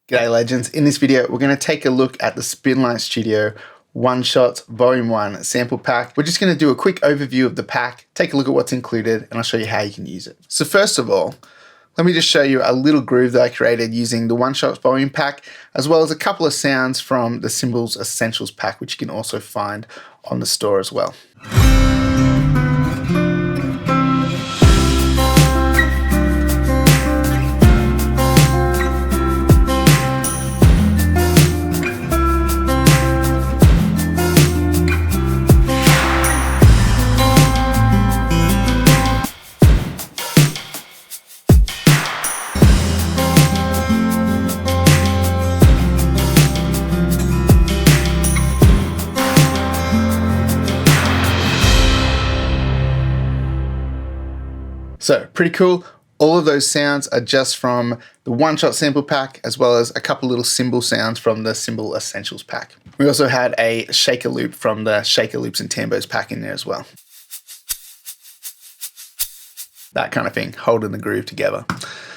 G'day legends, in this video we're going to take a look at the Spinlight Studio One Shot Volume 1 sample pack. We're just going to do a quick overview of the pack, take a look at what's included, and I'll show you how you can use it. So first of all, let me just show you a little groove that I created using the One Shot Volume pack, as well as a couple of sounds from the Cymbals Essentials pack, which you can also find on the store as well. So pretty cool. All of those sounds are just from the One Shot sample pack, as well as a couple little cymbal sounds from the Cymbal Essentials pack. We also had a shaker loop from the Shaker Loops and Tambos pack in there as well. That kind of thing, holding the groove together.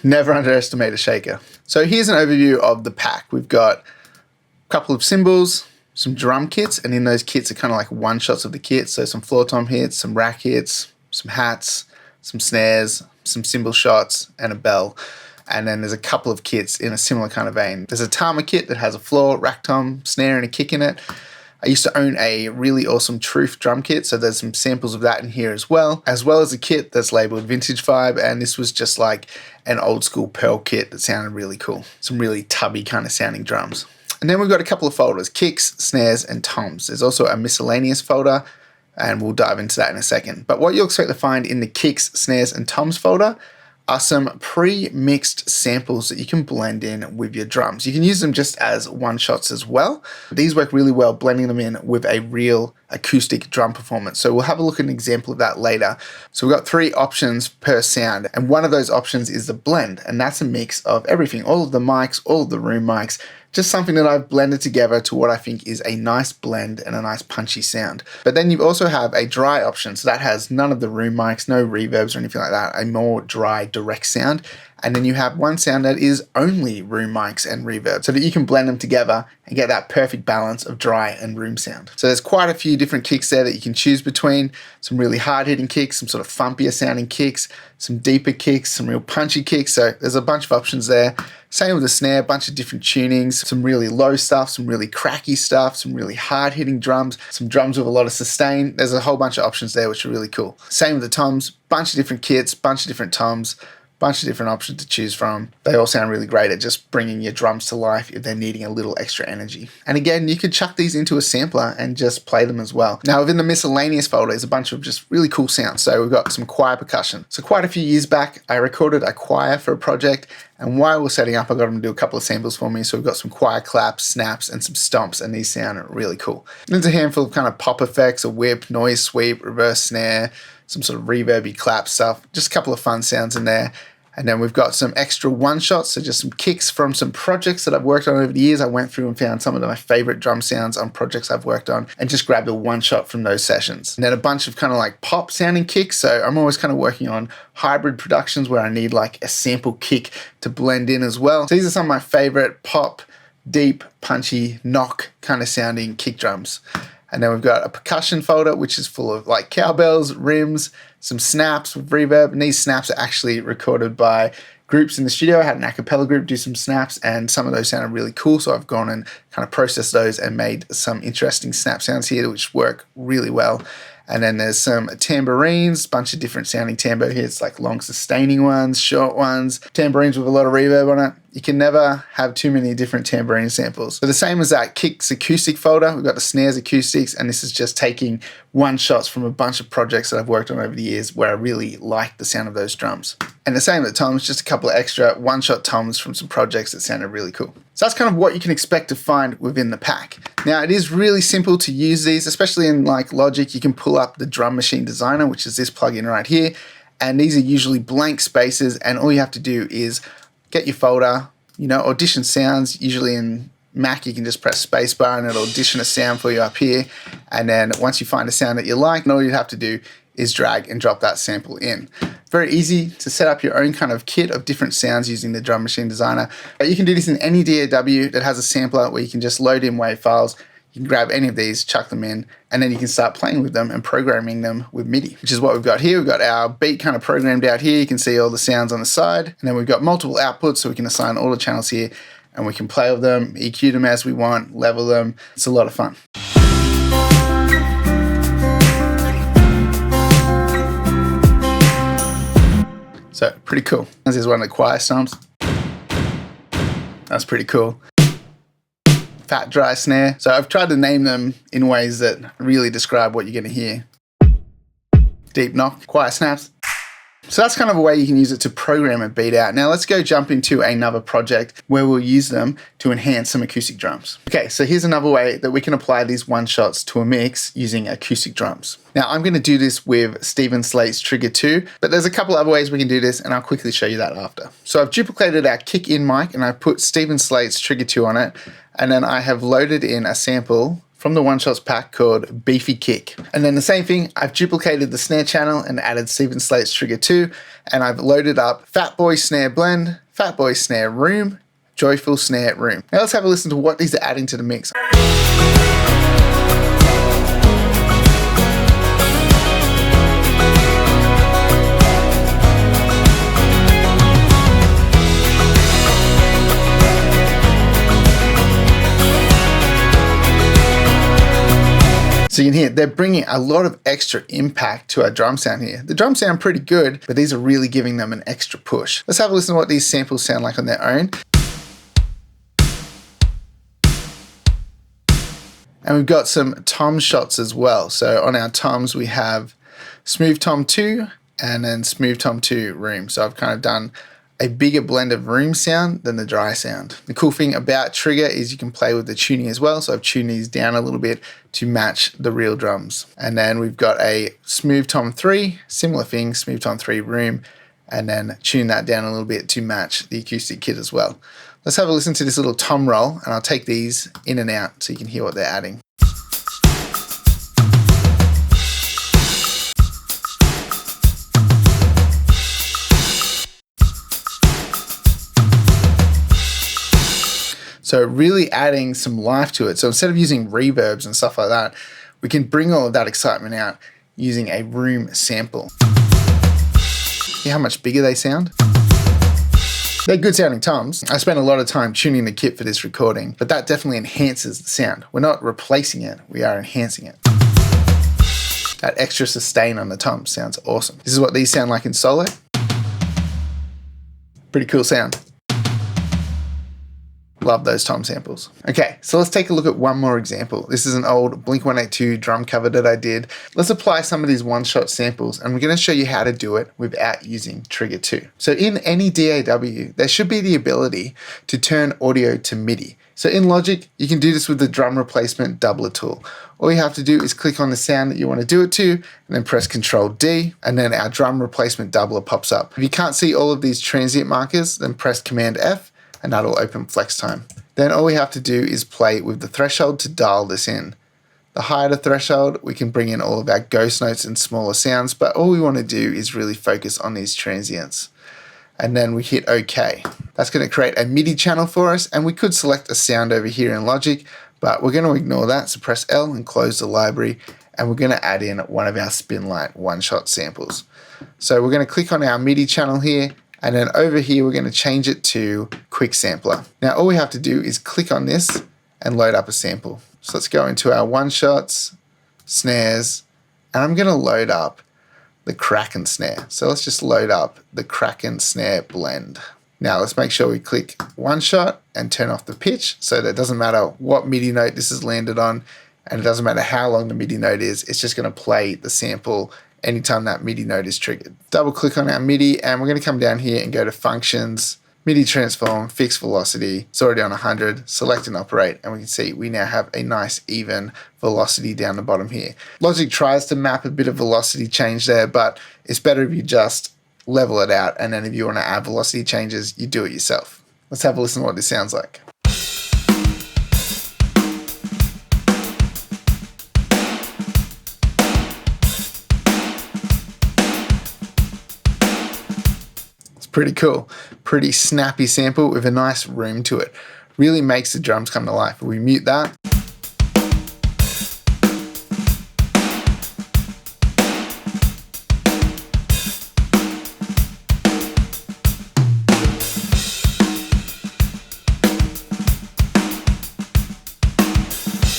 Never underestimate a shaker. So here's an overview of the pack. We've got a couple of cymbals, some drum kits, and in those kits are kind of like one shots of the kit. So some floor tom hits, some rack hits, some hats, some snares, some cymbal shots, and a bell. And then there's a couple of kits in a similar kind of vein. There's a Tama kit that has a floor, rack tom, snare, and a kick in it. I used to own a really awesome Truth drum kit, so there's some samples of that in here as well as a kit that's labeled Vintage Vibe, and this was just like an old school Pearl kit that sounded really cool. Some really tubby kind of sounding drums. And then we've got a couple of folders, kicks, snares, and toms. There's also a miscellaneous folder, and we'll dive into that in a second. But what you'll expect to find in the kicks, snares, and toms folder are some pre-mixed samples that you can blend in with your drums. You can use them just as one shots as well. These work really well blending them in with a real acoustic drum performance. So we'll have a look at an example of that later. So we've got 3 options per sound, and one of those options is the blend, and that's a mix of everything, all of the mics, all of the room mics, just something that I've blended together to what I think is a nice blend and a nice punchy sound. But then you also have a dry option, so that has none of the room mics, no reverbs or anything like that, a more dry, direct sound. And then you have one sound that is only room mics and reverb, so that you can blend them together and get that perfect balance of dry and room sound. So there's quite a few different kicks there that you can choose between. Some really hard hitting kicks, some sort of thumpier sounding kicks, some deeper kicks, some real punchy kicks. So there's a bunch of options there. Same with the snare, a bunch of different tunings, some really low stuff, some really cracky stuff, some really hard hitting drums, some drums with a lot of sustain. There's a whole bunch of options there, which are really cool. Same with the toms, bunch of different kits, bunch of different toms, bunch of different options to choose from. They all sound really great at just bringing your drums to life if they're needing a little extra energy. And again, you could chuck these into a sampler and just play them as well. Now within the miscellaneous folder is a bunch of just really cool sounds. So we've got some choir percussion. So quite a few years back, I recorded a choir for a project, and while we're setting up, I got them to do a couple of samples for me. So we've got some choir claps, snaps, and some stomps, and these sound really cool. And there's a handful of kind of pop effects, a whip, noise sweep, reverse snare, some sort of reverby clap stuff, just a couple of fun sounds in there. And then we've got some extra one shots, so just some kicks from some projects that I've worked on over the years. I went through and found some of my favorite drum sounds on projects I've worked on and just grabbed a one shot from those sessions. And then a bunch of kind of like pop sounding kicks. So I'm always kind of working on hybrid productions where I need like a sample kick to blend in as well. So these are some of my favorite pop, deep, punchy, knock kind of sounding kick drums. And then we've got a percussion folder, which is full of like cowbells, rims, some snaps with reverb. And these snaps are actually recorded by groups in the studio. I had an a cappella group do some snaps, and some of those sounded really cool. So I've gone and kind of processed those and made some interesting snap sounds here, which work really well. And then there's some tambourines, bunch of different sounding tambo hits, like long sustaining ones, short ones, tambourines with a lot of reverb on it. You can never have too many different tambourine samples. So the same as that kicks acoustic folder, we've got the snares acoustics, and this is just taking one shots from a bunch of projects that I've worked on over the years where I really like the sound of those drums. And the same with the toms, just a couple of extra one-shot toms from some projects that sounded really cool. So that's kind of what you can expect to find within the pack. Now it is really simple to use these, especially in like Logic. You can pull up the Drum Machine Designer, which is this plugin right here. And these are usually blank spaces, and all you have to do is get your folder, audition sounds. Usually in Mac, you can just press spacebar and it'll audition a sound for you up here. And then once you find a sound that you like, all you have to do is drag and drop that sample in. Very easy to set up your own kind of kit of different sounds using the Drum Machine Designer. You can do this in any DAW that has a sampler where you can just load in WAV files. You can grab any of these, chuck them in, and then you can start playing with them and programming them with MIDI, which is what we've got here. We've got our beat kind of programmed out here. You can see all the sounds on the side, and then we've got multiple outputs, so we can assign all the channels here, and we can play with them, EQ them as we want, level them. It's a lot of fun. So pretty cool. This is one of the choir stomps. That's pretty cool. Fat dry snare. So I've tried to name them in ways that really describe what you're going to hear. Deep knock, choir snaps. So that's kind of a way you can use it to program a beat out. Now let's go jump into another project where we'll use them to enhance some acoustic drums. Okay, so here's another way that we can apply these one-shots to a mix using acoustic drums. Now I'm going to do this with Steven Slate's Trigger 2, but there's a couple other ways we can do this, and I'll quickly show you that after. So I've duplicated our kick-in mic and I've put Steven Slate's Trigger 2 on it, and then I have loaded in a sample from the One Shots pack called Beefy Kick. And then the same thing, I've duplicated the snare channel and added Steven Slate's Trigger 2, and I've loaded up Fat Boy Snare Blend, Fat Boy Snare Room, Joyful Snare Room. Now let's have a listen to what these are adding to the mix. So you can hear they're bringing a lot of extra impact to our drum sound here. The drums sound pretty good, but these are really giving them an extra push. Let's have a listen to what these samples sound like on their own. And we've got some tom shots as well. So on our toms, we have Smooth Tom 2 and then Smooth Tom 2 Room. So I've kind of done a bigger blend of room sound than the dry sound. The cool thing about Trigger is you can play with the tuning as well. So I've tuned these down a little bit to match the real drums. And then we've got a Smooth Tom 3, similar thing, Smooth Tom 3 Room, and then tune that down a little bit to match the acoustic kit as well. Let's have a listen to this little tom roll, and I'll take these in and out so you can hear what they're adding. So really adding some life to it. So instead of using reverbs and stuff like that, we can bring all of that excitement out using a room sample. See how much bigger they sound? They're good sounding toms. I spent a lot of time tuning the kit for this recording, but that definitely enhances the sound. We're not replacing it, we are enhancing it. That extra sustain on the tom sounds awesome. This is what these sound like in solo. Pretty cool sound. Love those tom samples. Okay, so let's take a look at one more example. This is an old Blink-182 drum cover that I did. Let's apply some of these one-shot samples, and we're going to show you how to do it without using Trigger 2. So in any DAW, there should be the ability to turn audio to MIDI. So in Logic, you can do this with the drum replacement doubler tool. All you have to do is click on the sound that you want to do it to, and then press Ctrl D, and then our drum replacement doubler pops up. If you can't see all of these transient markers, then press Command F, and that'll open flex time. Then all we have to do is play with the threshold to dial this in. The higher the threshold, we can bring in all of our ghost notes and smaller sounds, but all we want to do is really focus on these transients. And then we hit OK. That's going to create a MIDI channel for us, and we could select a sound over here in Logic, but we're going to ignore that, so press L and close the library, and we're going to add in one of our Spinlight one-shot samples. So we're going to click on our MIDI channel here, and then over here, we're going to change it to Quick Sampler. Now, all we have to do is click on this and load up a sample. So let's go into our one-shots, snares, and I'm going to load up the Kraken snare. So let's just load up the Kraken snare blend. Now, let's make sure we click one shot and turn off the pitch so that it doesn't matter what MIDI note this is landed on, and it doesn't matter how long the MIDI note is, it's just going to play the sample anytime that MIDI note is triggered. Double click on our MIDI, and we're going to come down here and go to Functions, MIDI Transform, Fixed Velocity. It's already on 100, select and operate, and we can see we now have a nice even velocity down the bottom here. Logic tries to map a bit of velocity change there, but it's better if you just level it out, and then if you want to add velocity changes, you do it yourself. Let's have a listen to what this sounds like. Pretty cool. Pretty snappy sample with a nice room to it. Really makes the drums come to life. If we mute that.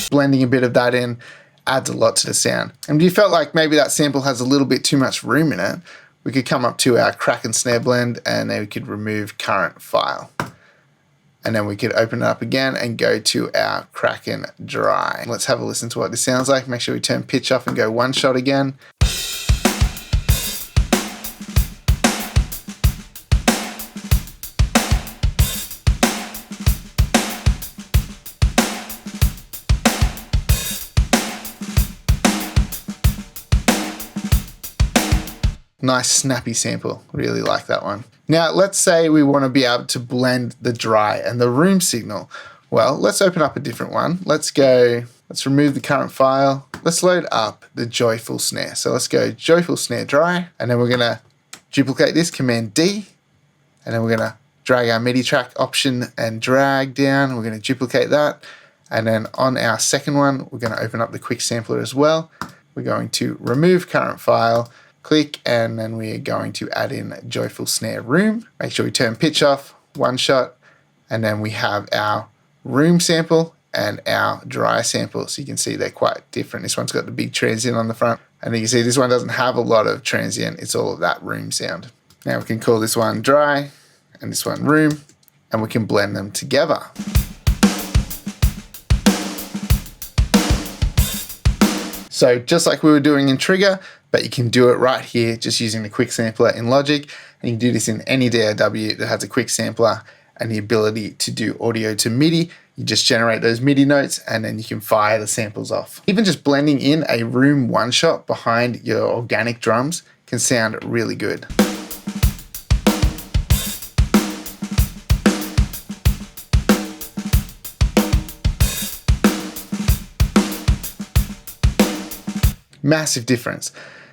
Blending a bit of that in adds a lot to the sound. And if you felt like maybe that sample has a little bit too much room in it, we could come up to our Kraken snare blend and then we could remove current file. And then we could open it up again and go to our Kraken dry. Let's have a listen to what this sounds like. Make sure we turn pitch off and go one shot again. Nice snappy sample, really like that one. Now let's say we want to be able to blend the dry and the room signal. Well, let's open up a different one. Let's remove the current file. Let's load up the Joyful Snare. So let's go Joyful Snare dry, and then we're gonna duplicate this, Command D, and then we're gonna drag our MIDI track option and drag down. We're gonna duplicate that. And then on our second one, we're gonna open up the quick sampler as well. We're going to remove current file, click, and then we're going to add in Joyful Snare Room. Make sure we turn pitch off, one shot, and then we have our room sample and our dry sample. So you can see they're quite different. This one's got the big transient on the front, and you can see this one doesn't have a lot of transient. It's all of that room sound. Now we can call this one dry and this one room, and we can blend them together. So just like we were doing in Trigger, but you can do it right here just using the quick sampler in Logic, and you can do this in any DAW that has a quick sampler and the ability to do audio to MIDI. You just generate those MIDI notes and then you can fire the samples off. Even just blending in a room one shot behind your organic drums can sound really good. Massive difference.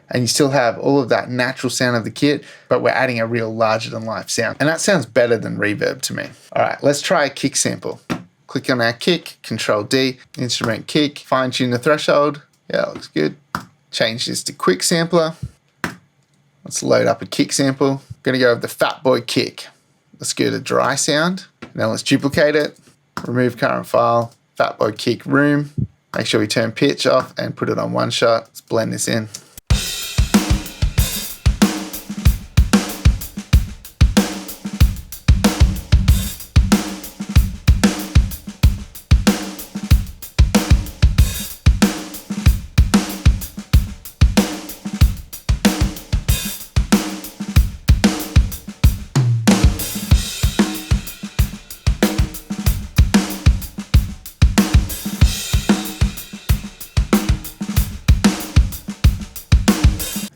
And you still have all of that natural sound of the kit, but we're adding a real larger than life sound. And that sounds better than reverb to me. All right, let's try a kick sample. Click on our kick, Control D, instrument kick, fine tune the threshold. Yeah, that looks good. Change this to quick sampler. Let's load up a kick sample. I'm gonna go with the Fat Boy kick. Let's go to dry sound. Now let's duplicate it, remove current file, Fat Boy kick room. Make sure we turn pitch off and put it on one shot. Let's blend this in.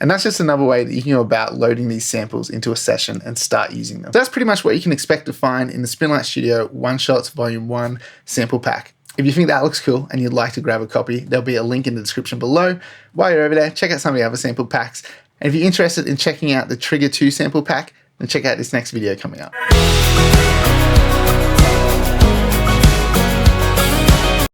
And that's just another way that you can go about loading these samples into a session and start using them. So that's pretty much what you can expect to find in the Spinlight Studio One Shots Volume 1 sample pack. If you think that looks cool and you'd like to grab a copy, there'll be a link in the description below. While you're over there, check out some of the other sample packs. And if you're interested in checking out the Trigger 2 sample pack, then check out this next video coming up.